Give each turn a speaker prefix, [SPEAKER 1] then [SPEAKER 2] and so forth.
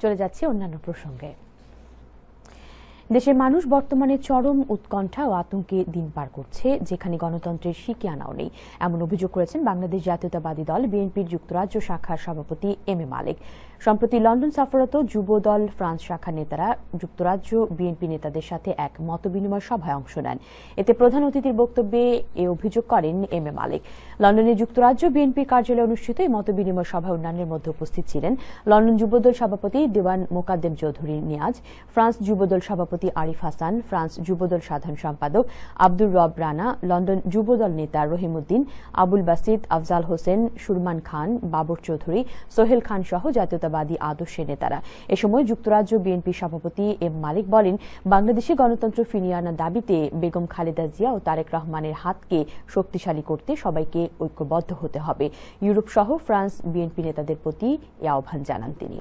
[SPEAKER 1] চলে যাচ্ছে অন্যান্য প্রসঙ্গে। দেশের মানুষ বর্তমানে চরম উৎকণ্ঠা ও আতঙ্কে দিন পার করছে, যেখানে গণতন্ত্রের শিকীয়ানাও নেই, এমন অভিযোগ করেছেন বাংলাদেশ জাতীয়তাবাদী দল বিএনপির যুক্তরাজ্য শাখার সভাপতি এম এ মালেক। সম্প্রতি লন্ডন সফররত যুবদল ফ্রান্স শাখার নেতারা যুক্তরাজ্য বিএনপি নেতাদের সাথে এক মতবিনিময় সভায় অংশ নেন। এতে প্রধান অতিথির বক্তব্যে এ অভিযোগ করেন এম এ মালেক। লন্ডনে যুক্তরাজ্য বিএনপির কার্যালয়ে অনুষ্ঠিত এই মতবিনিময় সভায় অন্যান্যের মধ্যে উপস্থিত ছিলেন লন্ডন যুবদল সভাপতি দেওয়ান মোকাদ্দেম চৌধুরী নিয়াজ, ফ্রান্স যুবদল সভাপতি আরিফ হাসান, ফ্রান্স যুবদল সাধারণ সম্পাদক আব্দুর রব রানা, লন্ডন যুবদল নেতা রহিমউদ্দিন, আবুল বাসিত, আফজাল হোসেন, সুরমান খান, বাবর চৌধুরী, সোহেল খান সহ জাতীয়তাবাদী আদর্শের নেতারা। এ সময় যুক্তরাজ্য বিএনপি সভাপতি এম মালিক বলেন, বাংলাদেশে গণতন্ত্র ফিরিয়ে আনার দাবিতে বেগম খালেদা জিয়া ও তারেক রহমানের হাতকে শক্তিশালী করতে সবাইকে ঐক্যবদ্ধ হতে হবে। ইউরোপ সহ ফ্রান্স বিএনপি নেতাদের প্রতি এ আহ্বান জানান তিনি।